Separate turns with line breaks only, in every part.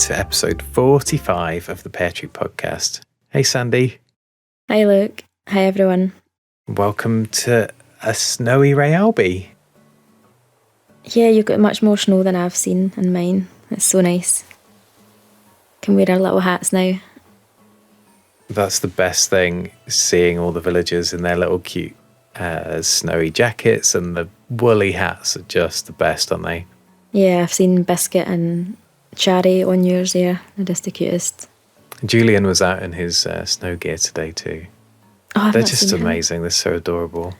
to episode 45 of the Pear podcast. Hey Sandy.
Hi Luke. Hi everyone.
Welcome to a snowy Rayalby.
Yeah, you've got much more snow than I've seen in mine. It's so nice. Can wear our little hats now.
That's the best thing, seeing all the villagers in their little cute snowy jackets, and the woolly hats are just the best, aren't they?
Yeah, I've seen Biscuit and Cherry on yours there. They're just the cutest.
Julian was out in his snow gear today too.
Oh, I've
They're
not
just
seen him.
amazing. They're so adorable.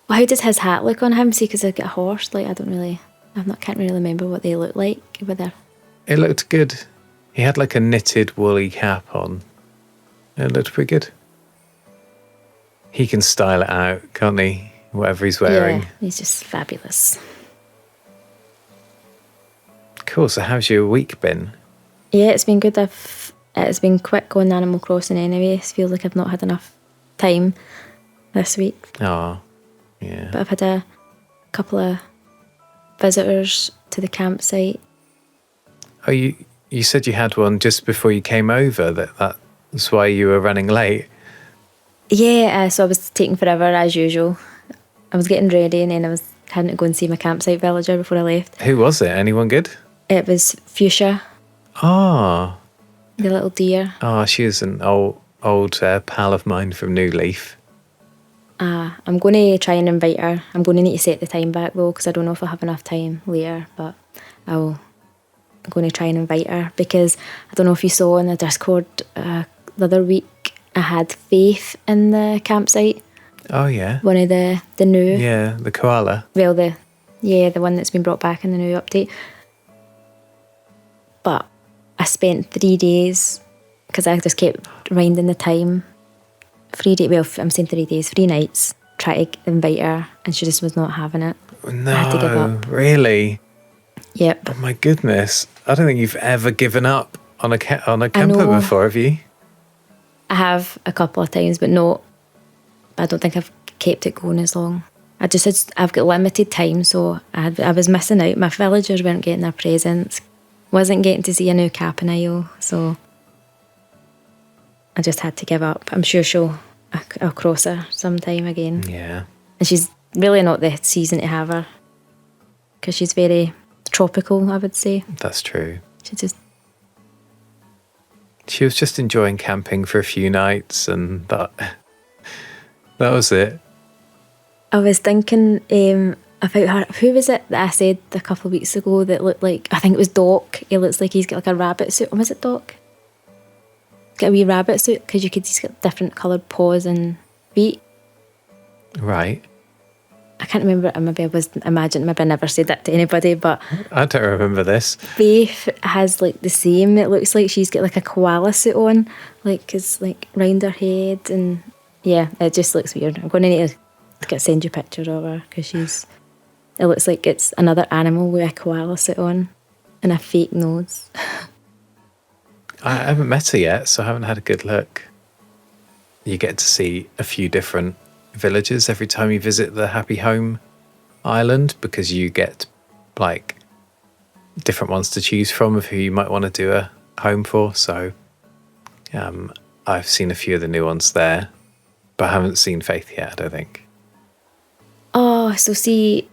Well, how does his hat look on him? See, because I've got a horse. Like, can't really remember what they look like. Whether
It looked good. He had like a knitted woolly cap on. It looked pretty good. He can style it out, can't he? Whatever he's wearing.
Yeah, he's just fabulous.
Cool. So how's your week been?
Yeah, it's been good. It's been quick on Animal Crossing anyway. It feels like I've not had enough time this week.
Oh, yeah.
But I've had a couple of visitors to the campsite.
Oh, you said you had one just before you came over. That's why you were running late.
Yeah, so I was taking forever as usual. I was getting ready and then I was having to go and see my campsite villager before I left.
Who was it? Anyone good?
It was Fuchsia,
Oh,
the little deer.
she was an old pal of mine from New Leaf.
I'm going to try and invite her. I'm going to need to set the time back though, because I don't know if I'll have enough time later, but I'm going to try and invite her, because I don't know if you saw in the Discord the other week, I had Faith in the campsite.
Oh, yeah.
One of the new...
Yeah, the koala.
Well, the one that's been brought back in the new update. But I spent 3 days, because I just kept winding the time. 3 days, well, I'm saying 3 days, 3 nights, trying to invite her, and she just was not having it.
No,
I had to give up.
Really?
Yep.
Oh my goodness. I don't think you've ever given up on a camper
know.
before, have you?
I have a couple of times, but I don't think I've kept it going as long. I've got limited time, so I was missing out. My villagers weren't getting their presents, wasn't getting to see a new Campanile, so I just had to give up. I'm sure I'll cross her sometime again.
Yeah.
And she's really not the season to have her, because she's very tropical, I would say.
That's true.
She
was just enjoying camping for a few nights, and that was it.
I was thinking about her. Who was it that I said a couple of weeks ago that looked like, I think it was Doc. He looks like he's got like a rabbit suit. Or was it Doc? Got a wee rabbit suit, because he's got different coloured paws and feet.
Right.
I can't remember. Maybe I never said that to anybody, but
I don't remember this.
Faith has like the same. It looks like she's got like a koala suit on, like it's like round her head, and yeah, it just looks weird. I'm going to need to send you pictures of her, because it looks like it's another animal with a koala suit on and a fake nose.
I haven't met her yet, so I haven't had a good look. You get to see a few different villages every time you visit the Happy Home Island, because you get like different ones to choose from of who you might want to do a home for. So I've seen a few of the new ones there, but I haven't seen Faith yet, I don't think.
Oh, so see,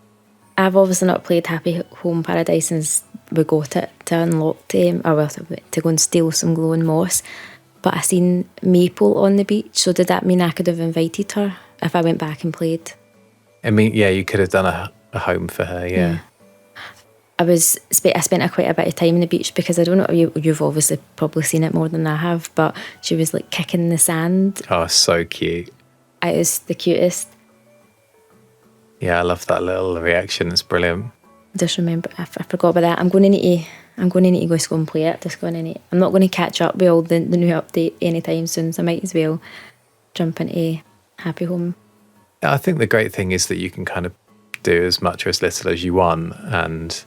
I've obviously not played Happy Home Paradise since we got it to unlock to go and steal some glowing moss. But I seen Maple on the beach, so did that mean I could have invited her if I went back and played?
I mean, yeah, you could have done a home for her, yeah.
I spent quite a bit of time on the beach, because I don't know, you've obviously probably seen it more than I have, but she was like kicking the sand.
Oh, so cute.
It was the cutest.
Yeah, I love that little reaction. It's brilliant.
Just remember, I forgot about that. I'm going to need to go and play it. I'm not going to catch up with all the new update anytime soon, so I might as well jump into Happy Home.
I think the great thing is that you can kind of do as much or as little as you want, and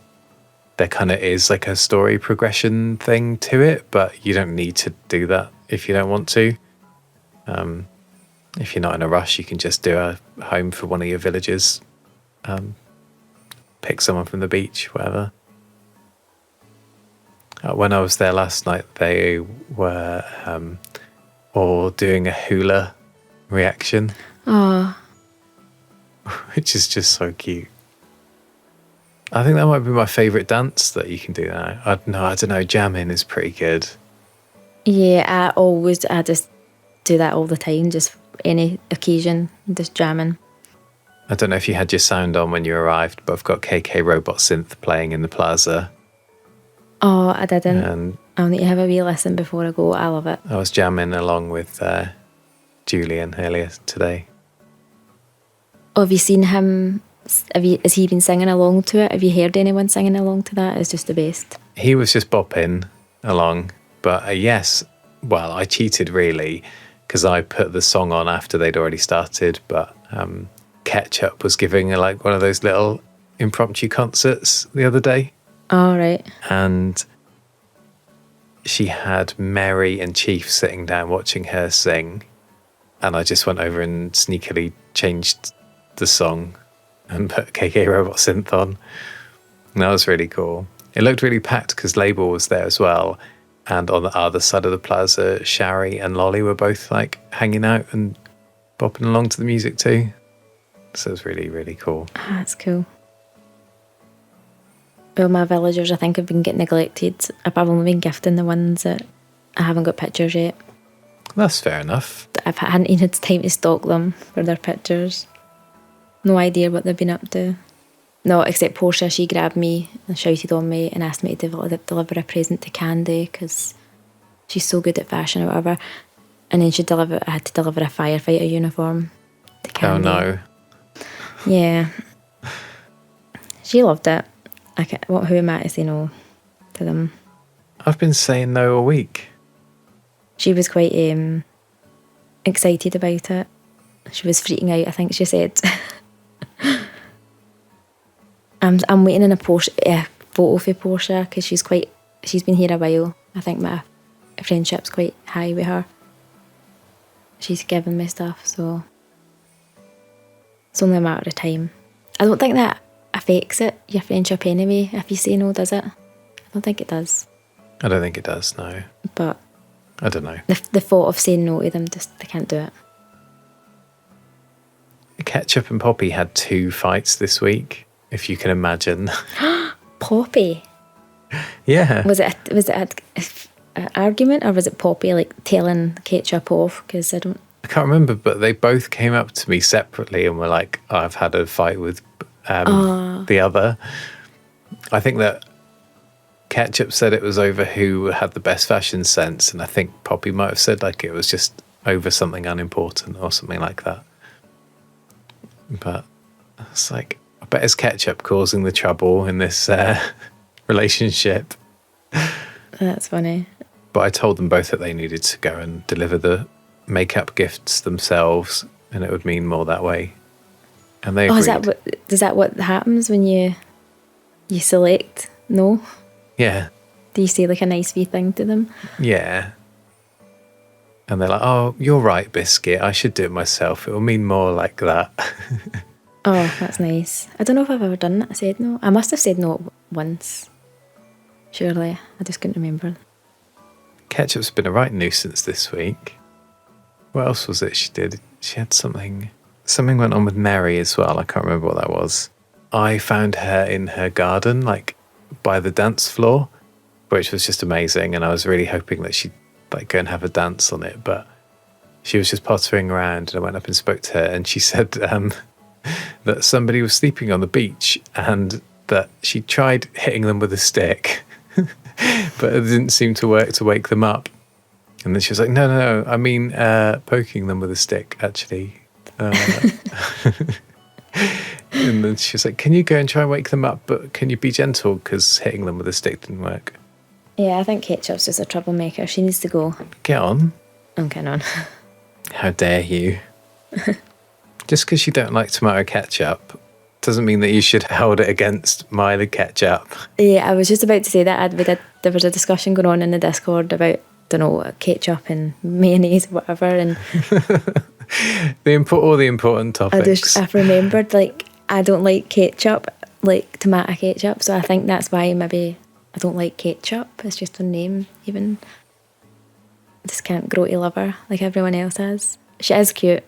there kind of is like a story progression thing to it, but you don't need to do that if you don't want to. If you're not in a rush, you can just do a home for one of your villagers. Pick someone from the beach, whatever. When I was there last night, they were all doing a hula reaction,
Oh,
which is just so cute. I think that might be my favourite dance that you can do now. I don't know, jamming is pretty good.
yeah, I just do that all the time, just any occasion, just jamming.
I don't know if you had your sound on when you arrived, but I've got KK Robot Synth playing in the plaza.
Oh, I didn't.
And
I'll need to have a wee listen before I go. I love it.
I was jamming along with Julian earlier today.
Oh, have you seen him? Has he been singing along to it? Have you heard anyone singing along to that? It's just the best.
He was just bopping along, but yes, well, I cheated really because I put the song on after they'd already started, but Ketchup was giving like one of those little impromptu concerts the other day.
All right.
And she had Mary and Chief sitting down watching her sing, and I just went over and sneakily changed the song and put KK Robot Synth on. And that was really cool. It looked really packed because Label was there as well, and on the other side of the plaza, Shari and Lolly were both like hanging out and bopping along to the music too. So it was really, really cool.
That's cool. Well, my villagers, I think, have been getting neglected. I've only been gifting the ones that I haven't got pictures yet.
That's fair enough.
I hadn't even had time to stalk them for their pictures. No idea what they've been up to. No, except Portia, she grabbed me and shouted on me and asked me to deliver a present to Candy because she's so good at fashion or whatever. And then I had to deliver a firefighter uniform to Candy.
Oh no.
Yeah. She loved it. Who am I to say no to them?
I've been saying no all week.
She was quite excited about it. She was freaking out, I think she said. I'm waiting in a photo for Portia because she's been here a while. I think my friendship's quite high with her. She's given me stuff, so it's only a matter of time. I don't think that affects your friendship anyway if you say no, does it? I don't think it does.
I don't think it does, no.
But
I don't know.
the thought of saying no to them, they can't do it.
Ketchup and Poppy had 2 fights this week, if you can imagine.
Poppy?
Yeah.
Was it an argument, or was it Poppy like telling Ketchup off? Because I
can't remember, but they both came up to me separately and were like, oh, I've had a fight with the other. I think that Ketchup said it was over who had the best fashion sense, and I think Poppy might have said like it was just over something unimportant or something like that. But it's like, I bet it's Ketchup causing the trouble in this relationship.
That's funny.
But I told them both that they needed to go and deliver the makeup gifts themselves, and it would mean more that way. And they agreed.
Is that what happens when you select? No?
Yeah.
Do you say like a nice wee thing to them?
Yeah. And they're like, oh, you're right, Biscuit. I should do it myself. It will mean more like that.
Oh, that's nice. I don't know if I've ever done that. I said no. I must have said no once. Surely. I just couldn't remember.
Ketchup's been a right nuisance this week. What else was it she did? She had something went on with Mary as well. I can't remember what that was. I found her in her garden, like by the dance floor, which was just amazing. And I was really hoping that she'd like go and have a dance on it. But she was just pottering around, and I went up and spoke to her, and she said that somebody was sleeping on the beach and that she tried hitting them with a stick, but it didn't seem to work to wake them up. And then she was like, no, I mean poking them with a stick, actually. And then she was like, can you go and try and wake them up, but can you be gentle, because hitting them with a stick didn't work.
Yeah, I think Ketchup's just a troublemaker. She needs to go.
Get on.
I'm getting on.
How dare you. Just because you don't like tomato ketchup doesn't mean that you should hold it against Miley ketchup.
Yeah, I was just about to say that. There was a discussion going on in the Discord about, don't know, ketchup and mayonnaise or whatever, and
all the important topics.
I've remembered, like, I don't like ketchup, like tomato ketchup, so I think that's why maybe I don't like ketchup. It's just a name, even. I just can't grow to love her like everyone else has. She is cute.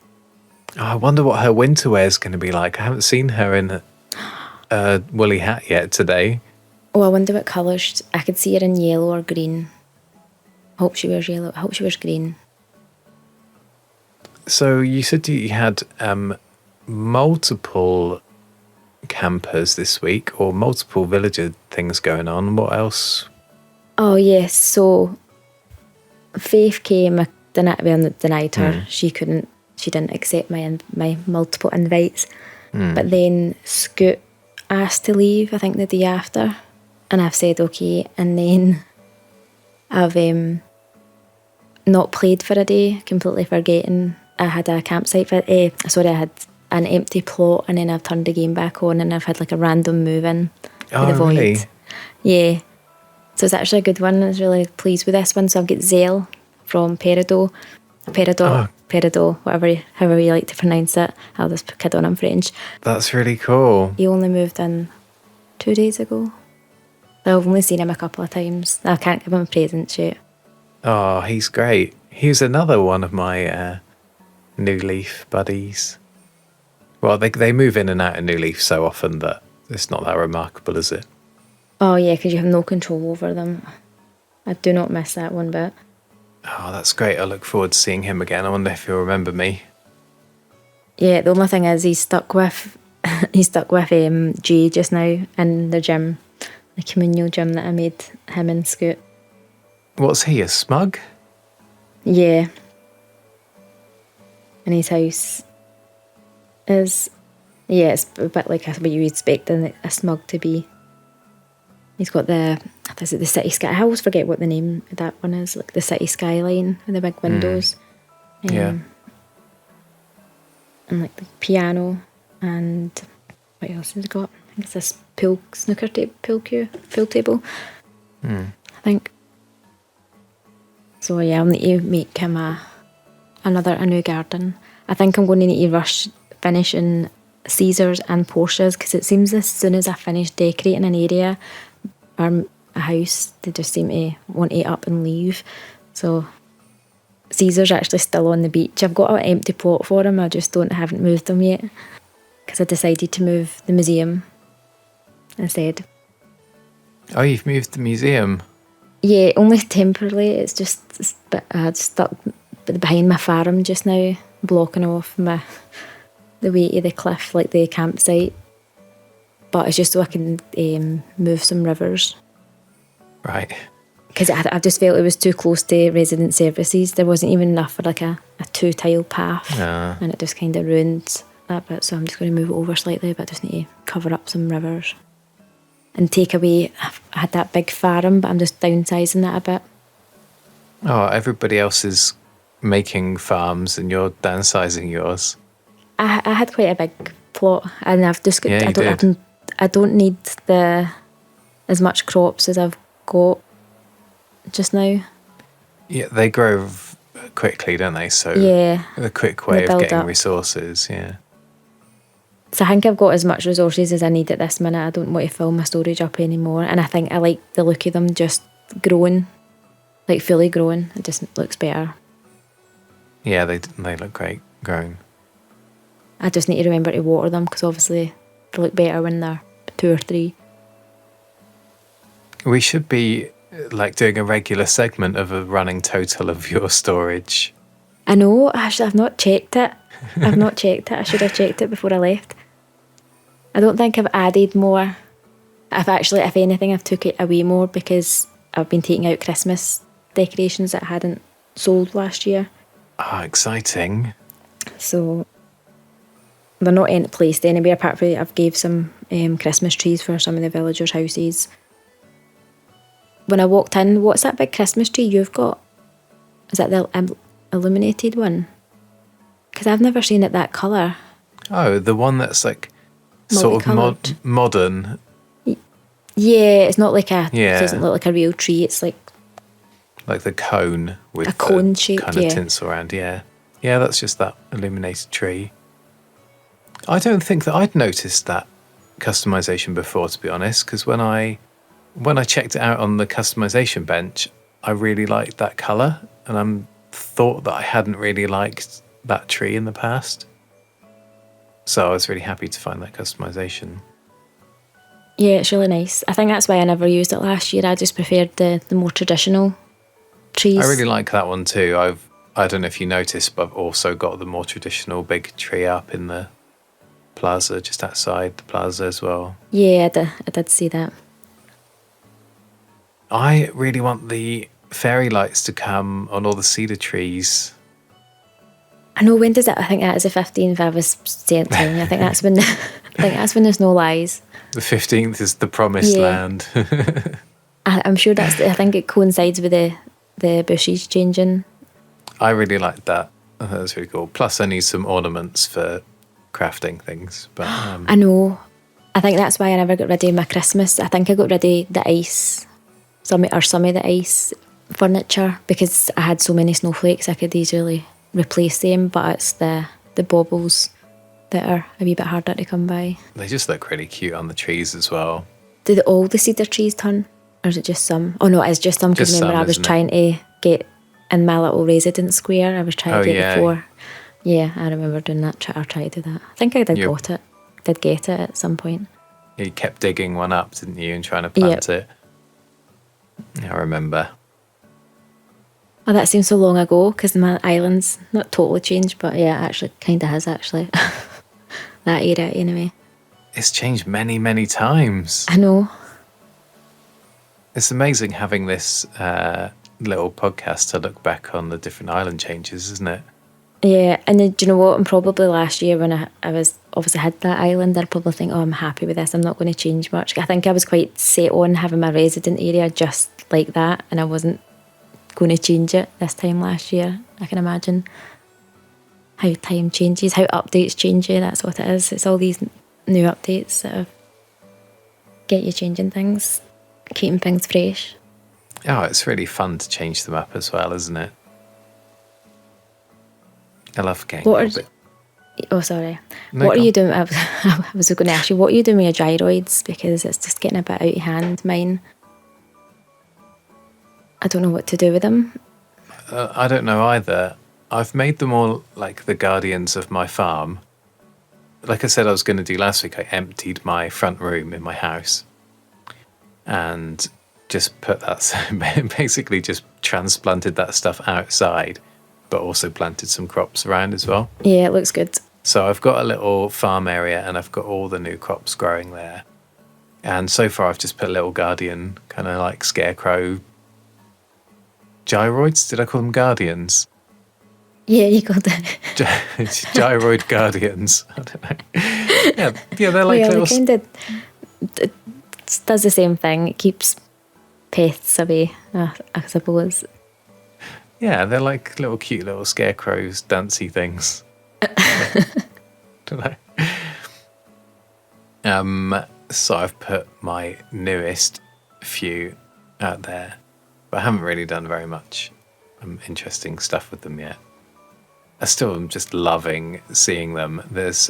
Oh, I wonder what her winter wear is going to be like. I haven't seen her in a woolly hat yet today.
Oh, I wonder what colours. I could see her in yellow or green. I hope she wears yellow. I hope she wears green.
So you said you had multiple campers this week, or multiple villager things going on. What else?
Oh, yes. So Faith came. I denied her. She didn't accept my multiple invites. But then Scoot asked to leave, I think the day after. And I've said okay. And then I've not played for a day, completely forgetting I had a campsite. I had an empty plot, and then I've turned the game back on, and I've had like a random move in with the void.
Really?
Yeah. So it's actually a good one. I was really pleased with this one. So I've got Zell from Peridot, however you like to pronounce it. I'll just kid on, I'm French.
That's really cool.
He only moved in 2 days ago. I've only seen him a couple of times. I can't give him presents yet.
Oh, he's great. He's another one of my New Leaf buddies. Well, they move in and out of New Leaf so often that it's not that remarkable, is it?
Oh yeah, because you have no control over them. I do not miss that one bit.
Oh, that's great. I look forward to seeing him again. I wonder if he'll remember me.
Yeah, the only thing is he's stuck with Jay just now in the gym, the communal gym that I made him and Scoot.
What's he, a smug?
Yeah. And his house is, it's a bit like what you would expect a smug to be. He's got the city sky. I always forget what the name of that one is, like the city skyline with the big windows.
Yeah.
And like the piano, and what else has he got? I think it's this pool table. I think. So yeah, I'll need to make him a new garden. I think I'm going to need to rush finishing Caesars and Portia's, because it seems as soon as I finish decorating an area or a house, they just seem to want to up and leave. So Caesar's actually still on the beach. I've got an empty plot for him. I just haven't moved them yet, because I decided to move the museum instead.
Oh, you've moved the museum?
Yeah, only temporarily. It's just stuck behind my farm just now, blocking off the way to the cliff, like the campsite. But it's just so I can move some rivers.
Right.
Because I just felt it was too close to resident services. There wasn't even enough for like a 2-tile path. And it just kind of ruined that bit. So I'm just going to move it over slightly, but I just need to cover up some rivers. And take away, I had that big farm, but I'm just downsizing that a bit.
Oh, everybody else is making farms and you're downsizing yours.
I had quite a big plot, and I've just got,
Yeah,
I don't need as much crops as I've got just now.
Yeah, they grow quickly, don't they? So
yeah,
a quick way
they
of
build
getting
up.
resources, yeah.
So I think I've got as much resources as I need at this minute. I don't want to fill my storage up anymore, and I think I like the look of them just growing, like fully growing. It just looks better.
Yeah, they look great grown.
I just need to remember to water them, because obviously they look better when they're 2 or 3.
We should be like doing a regular segment of a running total of your storage.
I know, actually I've not checked it. I should have checked it before I left. I don't think I've added more. If anything, I've took it away more, because I've been taking out Christmas decorations that I hadn't sold last year.
Ah, exciting.
So they're not placed anywhere, apart from I've gave some Christmas trees for some of the villagers' houses. When I walked in, what's that big Christmas tree you've got? Is that the illuminated one? Because I've never seen it that colour.
Oh, the one that's like sort of modern.
Yeah, it's not like it
Yeah.
doesn't look like a real tree. It's like
the cone with
a cone shape,
kind of
yeah.
tinsel around. Yeah, that's just that illuminated tree. I don't think that I'd noticed that customization before, to be honest, because when I when I checked it out on the customization bench, I really liked that colour, and I thought that I hadn't really liked that tree in the past. So I was really happy to find that customization.
Yeah, it's really nice. I think that's why I never used it last year. I just preferred the more traditional trees.
I really like that one too. I don't know if you noticed, but I've also got the more traditional big tree up in the plaza, just outside the plaza as well.
Yeah, I did see that.
I really want the fairy lights to come on all the cedar trees.
I know, when does it? I think that is the 15th. I was saying, I think that's when the snow lies.
The 15th is the promised land.
I'm sure I think it coincides with the bushes changing.
I really liked that. I thought that was really cool. Plus, I need some ornaments for crafting things. But
I know. I think that's why I never got rid of my Christmas. I think I got rid of the ice, some of the ice furniture, because I had so many snowflakes I could easily replace them. But it's the baubles that are a wee bit harder to come by.
they just look really cute on the trees as well.
Did all the cedar trees turn? Or is it just some? Oh no, it's just some, because
Just
remember
some,
I was
isn't it?
trying to get in my little residence square. I was trying to get the 4. Yeah, I remember doing that. Try to do that. I think I did Did get it at some point.
You kept digging one up, didn't you, and trying to plant it. I remember.
Oh, that seems so long ago, because my island's not totally changed, but yeah, it actually kind of has, actually. That era, anyway.
It's changed many, many times.
I know.
It's amazing having this little podcast to look back on the different island changes, isn't it?
Yeah, and then, do you know what? And probably last year when I was obviously had that island, I'd probably think, oh, I'm happy with this. I'm not going to change much. I think I was quite set on having my resident area just like that, and I wasn't going to change it this time last year. I can imagine how time changes, how updates change you. That's what it is. It's all these new updates that get you changing things, keeping things fresh.
Oh, it's really fun to change them up as well, isn't it? I love getting
Oh, sorry.
No,
what
go
are you
on.
doing? I was going to ask you, what are you doing with your gyroids? Because it's just getting a bit out of hand, mine. I don't know what to do with them.
I don't know either. I've made them all like the guardians of my farm. Like I said I was going to do last week, I emptied my front room in my house and just put that, basically just transplanted that stuff outside, but also planted some crops around as well.
Yeah, it looks good.
So I've got a little farm area and I've got all the new crops growing there. And so far I've just put a little guardian, kind of like scarecrow gyroids. Did I call them guardians?
Yeah, you got that.
Gyroid guardians. I don't know. Yeah, they're like
Yeah,
little.
it kind of does the same thing. It keeps pests away, I suppose.
Yeah, they're like little cute little scarecrows, dancey things. Don't know. So I've put my newest few out there, but I haven't really done very much interesting stuff with them yet. I still am just loving seeing them. There's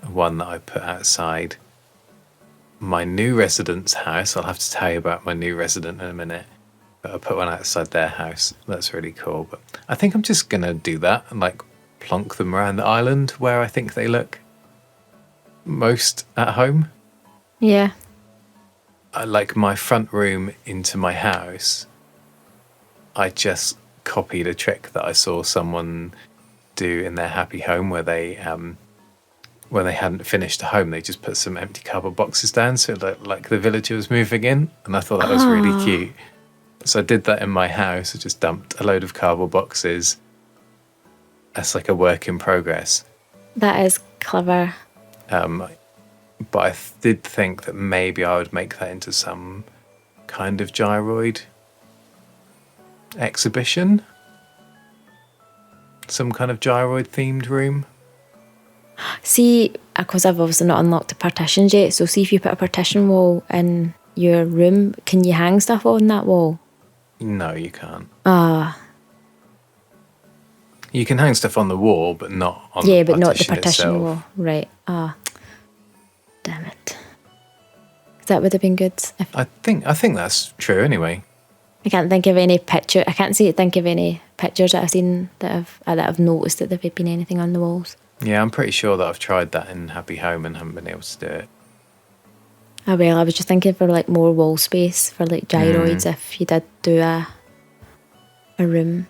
one that I put outside my new resident's house. I'll have to tell you about my new resident in a minute. But I put one outside their house. That's really cool. But I think I'm just going to do that and like plonk them around the island where I think they look most at home.
Yeah.
I like my front room into my house. I just copied a trick that I saw someone do in their happy home where they hadn't finished a home, they just put some empty cardboard boxes down so it looked like the villager was moving in, and I thought that was really cute. So I did that in my house. I just dumped a load of cardboard boxes. That's like a work in progress.
That is clever.
But I did think that maybe I would make that into some kind of gyroid exhibition. Some kind of gyroid themed room.
See, because I've obviously not unlocked the partitions yet, so see if you put a partition wall in your room, can you hang stuff on that wall?
No, you can't.
Ah.
You can hang stuff on the wall, but not on
Yeah,
the
but not the
partition
partition
itself.
wall. Right. Ah. Damn it. That would have been good.
I think that's true anyway.
I can't think of any picture. I can't think of any pictures that I've seen that I've noticed that there've been anything on the walls.
Yeah, I'm pretty sure that I've tried that in Happy Home and haven't been able to do it.
Oh well, I was just thinking for like more wall space for like gyroids if you did do a room,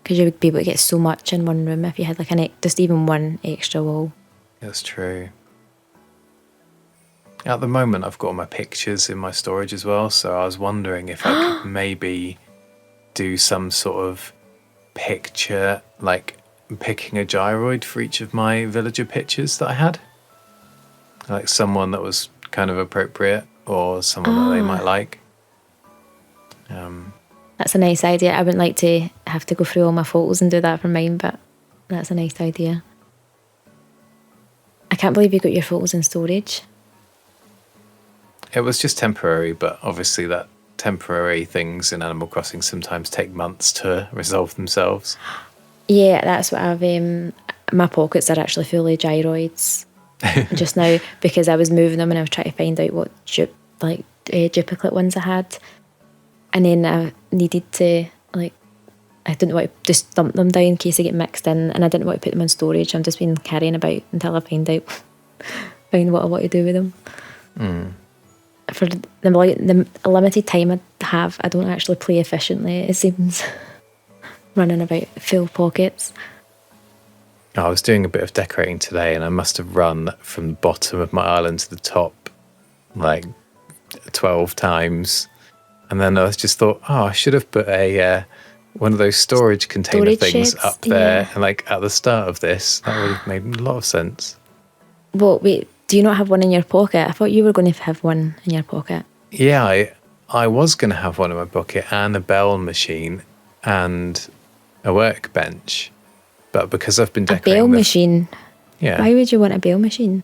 because you would be able to get so much in one room if you had like just even one extra wall.
That's true. At the moment, I've got all my pictures in my storage as well, so I was wondering if I could maybe do some sort of picture, like picking a gyroid for each of my villager pictures that I had. Like someone that was kind of appropriate or someone that they might like.
That's a nice idea. I wouldn't like to have to go through all my photos and do that for mine, but that's a nice idea. I can't believe you got your photos in storage.
It was just temporary, but obviously that temporary things in Animal Crossing sometimes take months to resolve themselves.
Yeah, that's what I've... my pockets are actually full of gyroids just now, because I was moving them and I was trying to find out what duplicate ones I had. And then I needed to, I didn't want to just dump them down in case they get mixed in, and I didn't want to put them in storage. I've just been carrying about until I find what I want to do with them. For the limited time I have, I don't actually play efficiently, it seems. Running about full pockets.
I was doing a bit of decorating today and I must have run from the bottom of my island to the top like 12 times. And then I just thought, I should have put a one of those storage container things
sheds,
up there and like at the start of this. That would have made a lot of sense.
Well, wait, do you not have one in your pocket? I thought you were going to have one in your pocket.
Yeah, I was going to have one in my pocket and a bell machine and a workbench. But because I've been decorating...
A bell machine?
Yeah.
Why would you want a bell machine?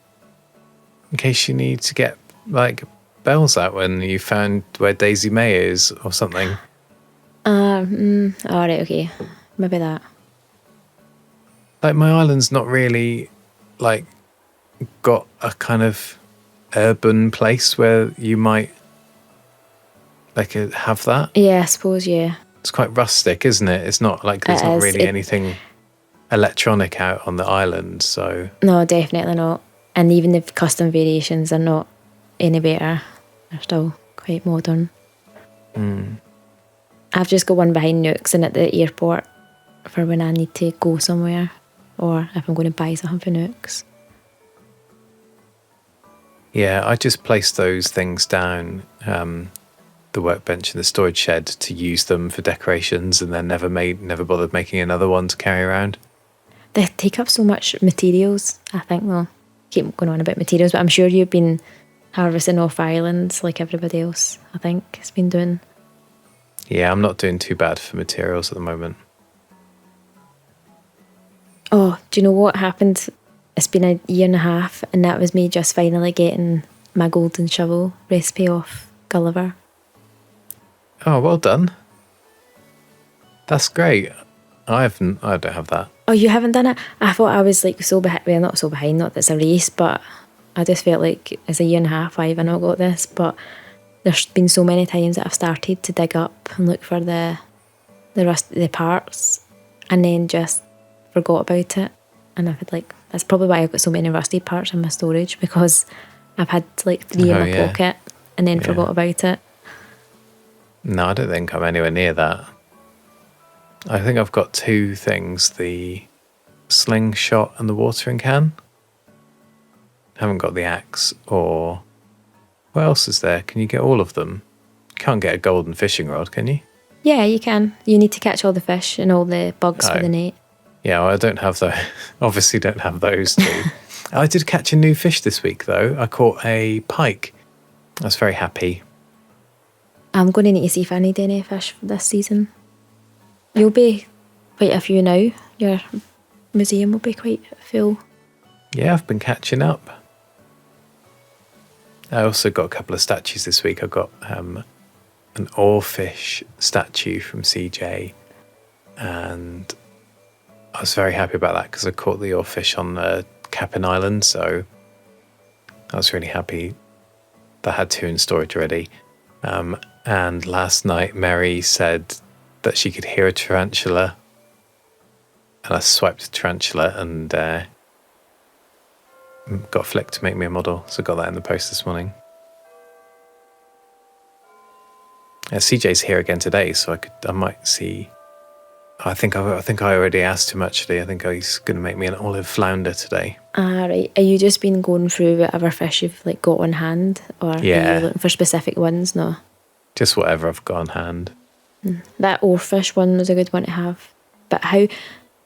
In case you need to get, like, bells out when you found where Daisy May is or something.
Alright, okay. Maybe that.
Like, my island's not really, like, got a kind of urban place where you might, like, have that.
Yeah, I suppose, yeah.
It's quite rustic, isn't it? It's not like there's not really anything electronic out on the island, so...
No, definitely not. And even the custom variations are not any better. They're still quite modern. I've just got one behind Nooks and at the airport for when I need to go somewhere, or if I'm going to buy something for Nooks.
Yeah, I just placed those things down, the workbench and the storage shed, to use them for decorations, and then never bothered making another one to carry around.
They take up so much materials, I think. Well, keep going on about materials, but I'm sure you've been harvesting off islands like everybody else, I think, has been doing.
Yeah, I'm not doing too bad for materials at the moment.
Oh, do you know what happened? It's been a year and a half, and that was me just finally getting my golden shovel recipe off Gulliver.
Oh, well done. That's great. I don't have that.
Oh, you haven't done it? I thought I was like so behind. Well, not so behind, not that it's a race, but I just felt like it's a year and a half I've not got this. But there's been so many times that I've started to dig up and look for the parts, and then just forgot about it. And I've had that's probably why I've got so many rusty parts in my storage, because I've had like 3 in my pocket and then forgot about it.
No, I don't think I'm anywhere near that. I think I've got 2 things, the slingshot and the watering can. Haven't got the axe, or... What else is there? Can you get all of them? Can't get a golden fishing rod, can you?
Yeah, you can. You need to catch all the fish and all the bugs for the net.
Yeah, well, I don't have those. Obviously don't have those 2. I did catch a new fish this week, though. I caught a pike. I was very happy.
I'm going to need to see if I need any fish for this season. You'll be quite a few now. Your museum will be quite full.
Yeah, I've been catching up. I also got a couple of statues this week. I got an oarfish statue from CJ, and I was very happy about that because I caught the oarfish on Capin Island, so I was really happy that had 2 in storage already. And last night, Mary said that she could hear a tarantula. And I swiped a tarantula and got Flick to make me a model. So I got that in the post this morning. CJ's here again today, so I might see. I think I already asked him actually. I think he's going to make me an olive flounder today.
Right. Are you just been going through whatever fish you've like got on hand, or are you looking for specific ones? No.
Just whatever I've got on hand.
That oarfish one was a good one to have. But how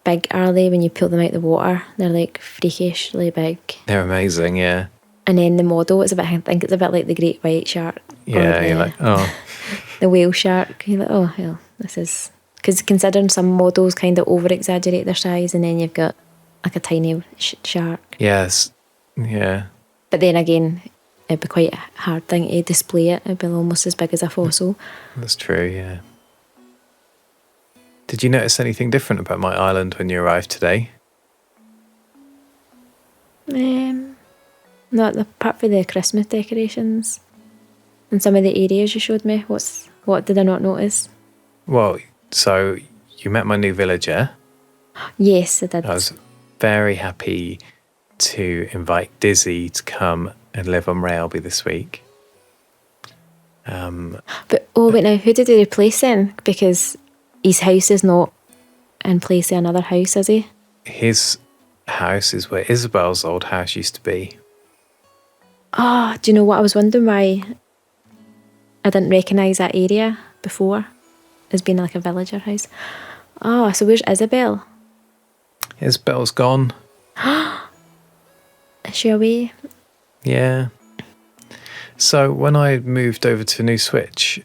big are they when you pull them out the water? They're like freakishly big.
They're amazing, yeah.
And then the model, I think it's a bit like the great white shark.
Yeah, you're like, oh.
The whale shark. You're like, oh, hell, this is... Because considering some models kind of over-exaggerate their size, and then you've got like a tiny shark.
Yes, yeah.
But then again, it'd be quite a hard thing to display it. It'd be almost as big as a fossil.
That's true, yeah. Did you notice anything different about my island when you arrived today?
Not apart from the Christmas decorations and some of the areas you showed me. What did I not notice?
Well, so you met my new villager.
Yes, I did.
I was very happy to invite Dizzy to come and live on Railby this week.
But wait now, who did he replace then? Because his house is not in place of another house, is he?
His house is where Isabel's old house used to be.
Oh, do you know what? I was wondering why I didn't recognise that area before as being like a villager house. Oh, so where's Isabel?
Isabel's gone.
Is she away?
Yeah. So when I moved over to New Switch,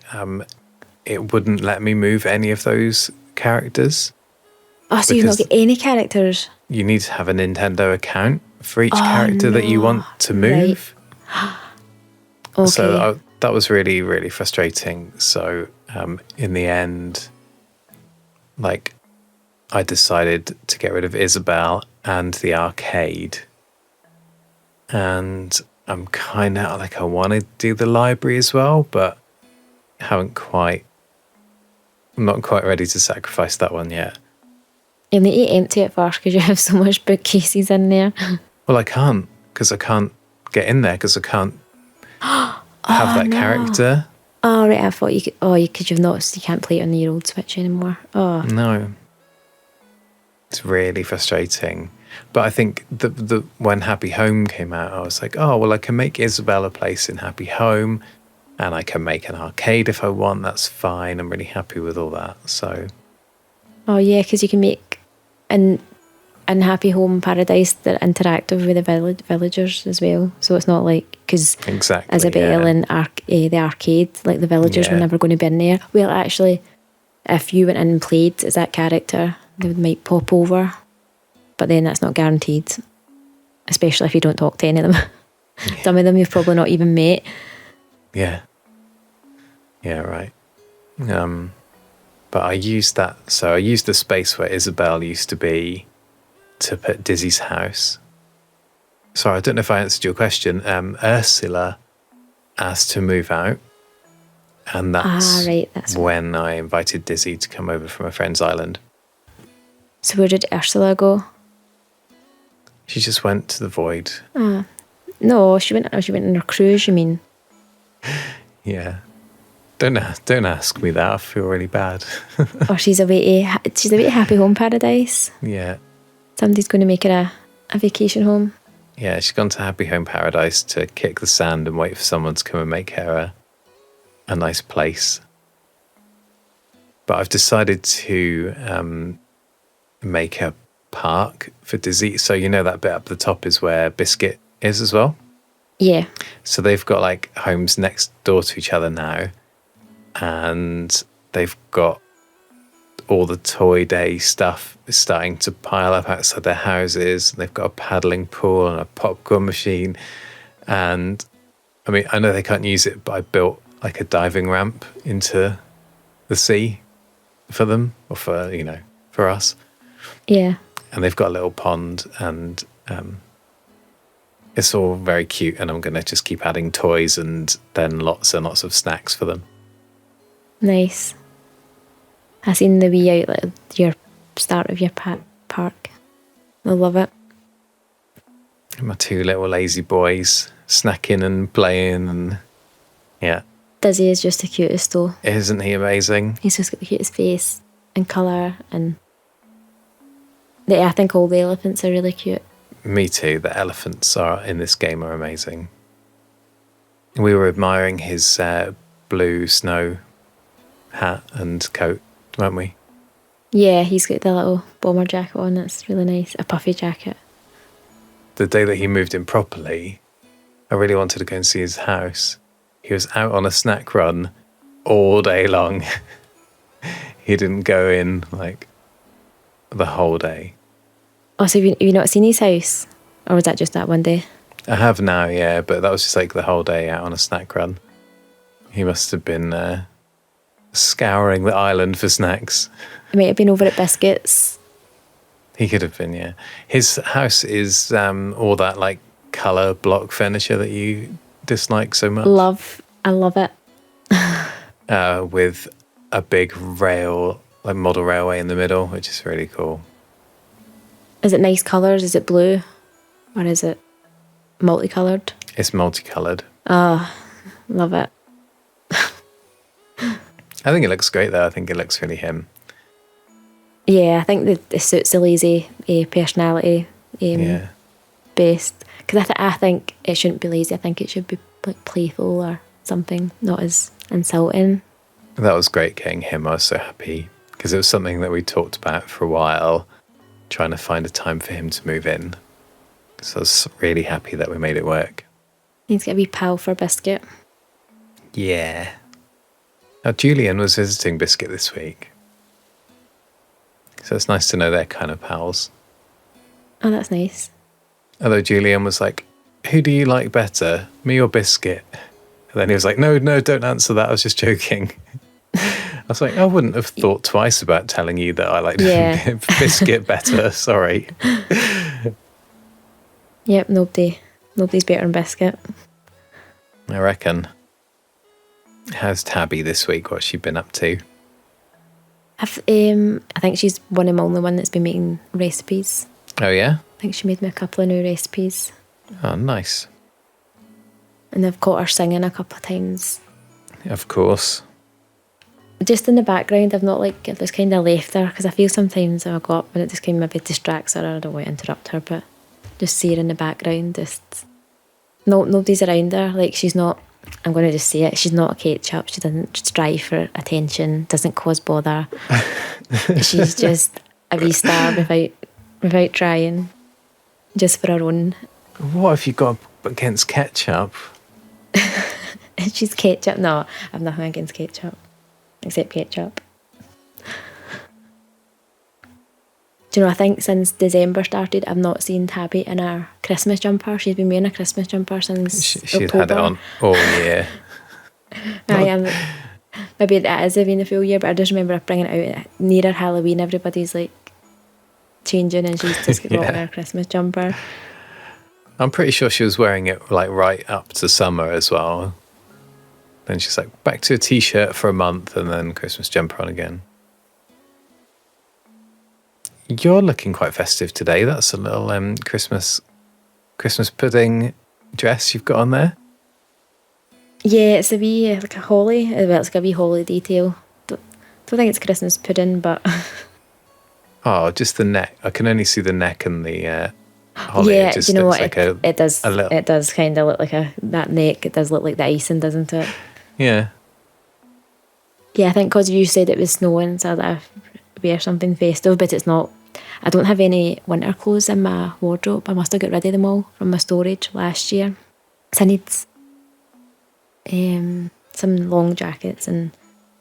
it wouldn't let me move any of those characters.
Oh, so you've not got any characters?
You need to have a Nintendo account for each character that you want to move.
Right. Okay.
So that was really, really frustrating. So in the end, like, I decided to get rid of Isabel and the arcade. And I'm kind of like, I want to do the library as well, but I'm not quite ready to sacrifice that one yet.
You'll need to empty it first because you have so much bookcases in there.
Well, I can't, because I can't get in there because I can't have that character.
Oh, right, I thought you could. Oh, you can't play it on your old Switch anymore. Oh.
No. It's really frustrating. But I think the when Happy Home came out, I was like, oh, well, I can make Isabel a place in Happy Home, and I can make an arcade if I want. That's fine. I'm really happy with all that. So.
Oh yeah, because you can make an Happy Home Paradise that interactive with the villagers as well. So it's not like because
exactly,
Isabel and the arcade, like the villagers were never going to be in there. Well, actually, if you went in and played as that character, they might pop over. But then that's not guaranteed, especially if you don't talk to any of them. Some of them you've probably not even met.
Yeah. Yeah, right. But I used that. So I used the space where Isabel used to be to put Dizzy's house. Sorry, I don't know if I answered your question. Ursula asked to move out. And that's when I invited Dizzy to come over from a friend's island.
So where did Ursula go?
She just went to the void.
No, she went on her cruise, you mean?
Yeah. Don't ask me that. I feel really bad.
Or she's away to Happy Home Paradise.
Yeah.
Somebody's going to make her a vacation home.
Yeah, she's gone to Happy Home Paradise to kick the sand and wait for someone to come and make her a nice place. But I've decided to make a park for Dizzy. So you know that bit up the top is where Biscuit is as well?
Yeah.
So they've got like homes next door to each other now. And they've got all the Toy Day stuff is starting to pile up outside their houses. They've got a paddling pool and a popcorn machine. And I mean, I know they can't use it, but I built like a diving ramp into the sea for them, or for us.
Yeah.
And they've got a little pond, and It's all very cute, and I'm going to just keep adding toys and then lots and lots of snacks for them.
Nice. I seen the wee outlet of your start of your park. I love it.
My two little lazy boys snacking and playing, and yeah.
Dizzy is just the cutest though.
Isn't he amazing?
He's just got the cutest face and colour, and I think all the elephants are really cute.
Me too. The elephants are in this game are amazing. We were admiring his blue snow hat and coat, weren't we?
Yeah, he's got the little bomber jacket on. It's really nice. A puffy jacket.
The day that he moved in properly, I really wanted to go and see his house. He was out on a snack run all day long. He didn't go in like the whole day.
Oh, so have you not seen his house? Or was that just that one day?
I have now, yeah, but that was just like the whole day out on a snack run. He must have been scouring the island for snacks.
He might have been over at Biscuits.
He could have been, yeah. His house is all that like colour block furniture that you dislike so much.
I love it.
With a big rail, like model railway in the middle, which is really cool.
Is it nice colours? Is it blue? Or is it multicoloured?
It's multicoloured.
Oh, love it.
I think it looks great though. I think it looks really him.
Yeah, I think it suits the lazy personality best. Because I think it shouldn't be lazy. I think it should be like playful or something, not as insulting.
That was great getting him. I was so happy because it was something that we talked about for a while, trying to find a time for him to move in. So I was really happy that we made it work.
He's got a wee pal for Biscuit.
Yeah. Now, Julian was visiting Biscuit this week. So it's nice to know they're kind of pals.
Oh, that's nice.
Although Julian was like, who do you like better, me or Biscuit? And then he was like, no, don't answer that. I was just joking. I was like, I wouldn't have thought twice about telling you that I like Biscuit better. Sorry.
Yep, nobody's better than Biscuit.
I reckon. How's Tabby this week? What's she been up to?
I think she's one of the only one that's been making recipes.
Oh, yeah?
I think she made me a couple of new recipes.
Oh, nice.
And I've caught her singing a couple of times.
Of course.
Just in the background, I've not I've just kind of left her because I feel sometimes I go up and it just kind of maybe distracts her. I don't want to interrupt her, but just see her in the background. Nobody's around her. Like, she's not, I'm going to just say it, she's not a ketchup. She doesn't strive for attention, doesn't cause bother. She's just a wee star without trying, just for her own.
What have you got against ketchup?
She's ketchup. No, I've nothing against ketchup, except ketchup. Do you know, I think since December started, I've not seen Tabby in her Christmas jumper. She's been wearing a Christmas jumper since
She'd
October.
had it on all year.
I am. Maybe it has been a full year, but I just remember bringing it out nearer Halloween. Everybody's like changing, and she's just got on her Christmas jumper.
I'm pretty sure she was wearing it like right up to summer as well. Then she's like back to a t-shirt for a month, and then Christmas jumper on again. You're looking quite festive today. That's a little Christmas pudding dress you've got on there.
Yeah, it's a wee like a holly. Well, it's got a wee holly detail. Don't think it's Christmas pudding, but
Oh, just the neck. I can only see the neck and the holly.
yeah,
It just
do you know
looks
what?
like
It does.
a little.
It does kind of look like that neck. It does look like the icing, doesn't it?
Yeah.
Yeah, I think because you said it was snowing, so that I wear something festive, but it's not. I don't have any winter clothes in my wardrobe. I must have got rid of them all from my storage last year. So I need some long jackets and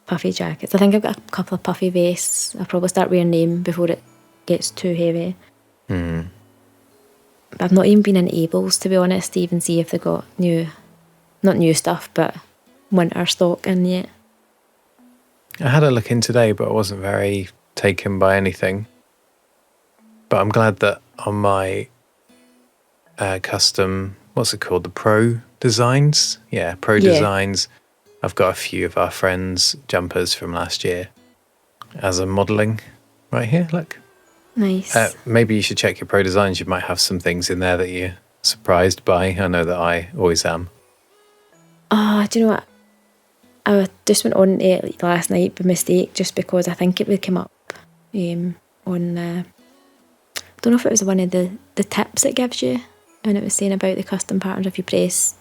puffy jackets. I think I've got a couple of puffy vests. I'll probably start wearing them before it gets too heavy.
Mm.
But I've not even been in Abel's, to be honest, to even see if they got not new stuff, but winter stock in yet.
I had a look in today, but I wasn't very taken by anything. But I'm glad that on my what's it called? The Pro Designs? Yeah, Pro
Yeah.
Designs. I've got a few of our friends' jumpers from last year as a modelling right here. Look.
Nice.
Maybe you should check your Pro Designs. You might have some things in there that you're surprised by. I know that I always am.
Oh, do you know what? I just went on to it last night by mistake, just because I think it would come up on I don't know if it was one of the tips it gives you, and it was saying about the custom patterns if you press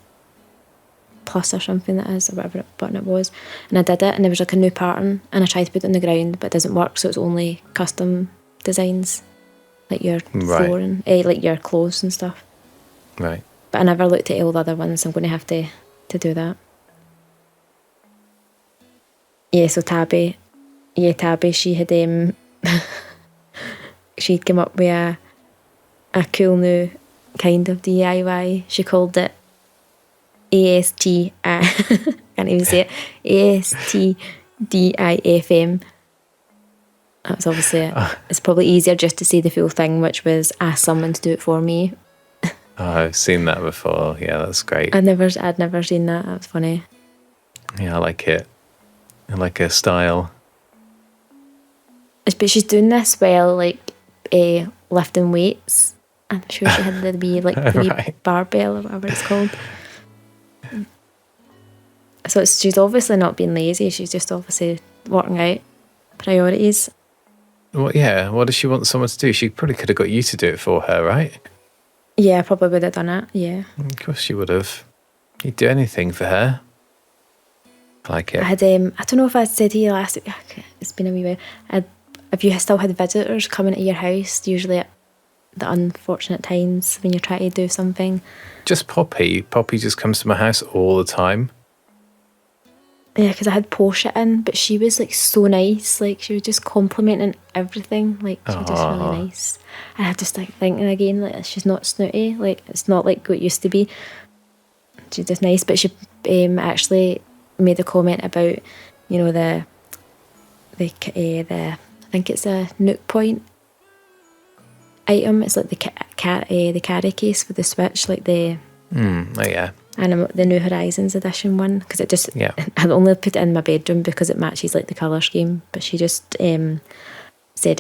plus or something that is, or whatever button it was, and I did it, and there was like a new pattern, and I tried to put it on the ground, but it doesn't work, so it's only custom designs, like your floor and like your clothes and stuff.
Right.
But I never looked at all the other ones, so I'm going to have to do that. Yeah, so Tabby, she had she'd come up with a cool new kind of DIY. She called it I can't even say it, ASTDIFM. That's obviously it. It's probably easier just to say the full thing, which was ask someone to do it for me.
Oh, I've seen that before. Yeah, that's great.
I'd never seen that. That was funny.
Yeah, I like it. I like her style.
But she's doing this while like lifting weights. I'm sure she had the wee
Right.
barbell or whatever it's called. So she's obviously not being lazy. She's just obviously working out. Priorities.
Well, yeah. What does she want someone to do? She probably could have got you to do it for her, right?
Yeah, I probably would have done it. Yeah.
Of course she would have. You'd do anything for her. I like it.
I had I don't know if I said to you last week. It's been a wee while. Have you still had visitors coming to your house? Usually at the unfortunate times when you're trying to do something.
Just Poppy. Poppy just comes to my house all the time.
Yeah, because I had Portia in, but she was like so nice. Like she was just complimenting everything. Like she was just really nice. And I just like thinking again, like she's not snooty. Like it's not like what it used to be. She's just nice, but she actually made a comment about, you know, the I think it's a Nook Point item. It's like the carry case for the Switch, like the
Oh yeah.
and the New Horizons edition one, because it just I only put it in my bedroom because it matches like the colour scheme. But she just said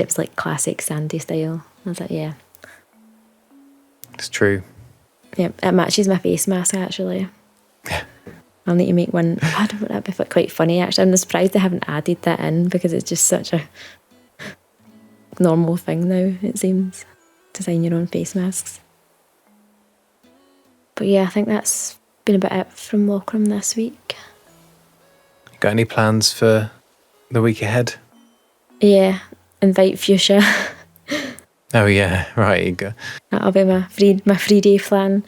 it was like classic Sandy style. I was like, yeah,
It's true.
yeah, it matches my face mask actually. I'll need to make one. I don't know, that'd be quite funny actually. I'm surprised they haven't added that in because it's just such a normal thing now, it seems. Design your own face masks. But yeah, I think that's been about it from Lockram this week.
Got any plans for the week ahead?
Yeah, invite Fuchsia.
Oh yeah, right. You go.
That'll be my free day plan.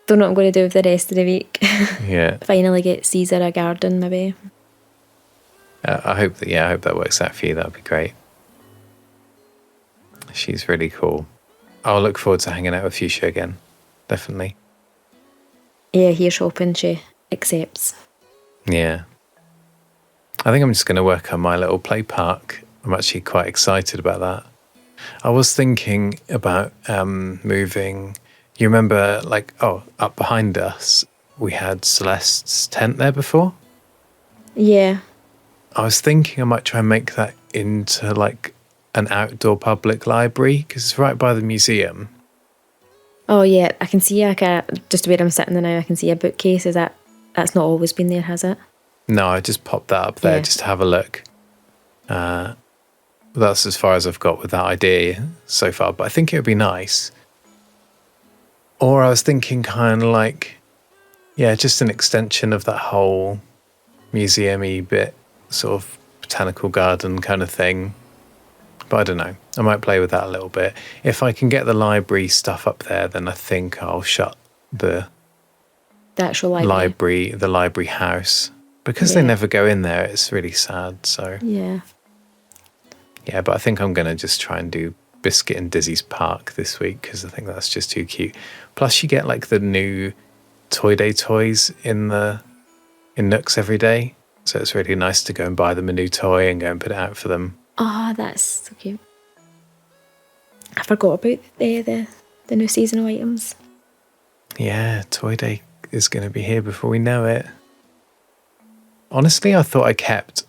Don't know what I'm going to do with the rest of the week.
Yeah.
Finally get Caesar a garden maybe.
I hope that works out for you. That'd be great. She's really cool. I'll look forward to hanging out with Fuchsia again. Definitely.
Yeah, here's hoping she accepts.
Yeah. I think I'm just going to work on my little play park. I'm actually quite excited about that. I was thinking about moving. You remember, up behind us, we had Celeste's tent there before?
Yeah.
I was thinking I might try and make that into like an outdoor public library because it's right by the museum.
Oh yeah, I can see just where I'm sitting there now, I can see a bookcase. That's not always been there, has it?
No, I just popped that up there just to have a look. That's as far as I've got with that idea so far, but I think it would be nice. Or I was thinking kind of like, just an extension of that whole museum-y bit, sort of botanical garden kind of thing. But I don't know. I might play with that a little bit. If I can get the library stuff up there, then I think I'll shut the
actual
library house. Because they never go in there, it's really sad. So yeah, but I think I'm going to just try and do Biscuit and Dizzy's Park this week because I think that's just too cute. Plus you get like the new Toy Day toys in Nooks every day. So it's really nice to go and buy them a new toy and go and put it out for them.
Oh, that's so cute. I forgot about the new seasonal items.
Yeah, Toy Day is going to be here before we know it. Honestly, I thought I kept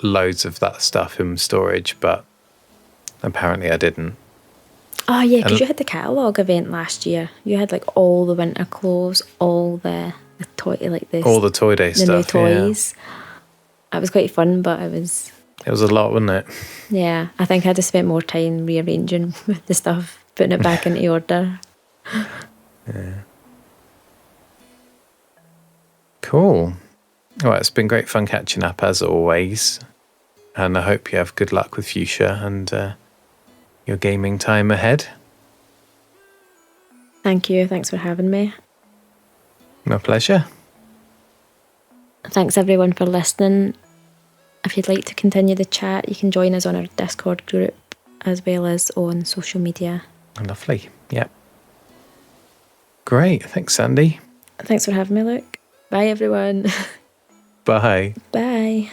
loads of that stuff in storage, but apparently I didn't.
Oh yeah, because
And-
you had the catalogue event last year. You had like all the winter clothes, all the toy, like this,
All the Toy Day
the
stuff.
new toys. It was quite fun, but
It was a lot, wasn't it?
yeah, I think I had to spend more time rearranging with the stuff, putting it back into order.
Cool. Well, it's been great fun catching up as always. And I hope you have good luck with Fuchsia and your gaming time ahead.
Thank you. Thanks for having me.
My pleasure.
Thanks everyone for listening. If you'd like to continue the chat, you can join us on our Discord group as well as on social media.
Lovely. Yep. Great. Thanks, Sandy.
Thanks for having me, Luke. Bye everyone.
Bye.
Bye.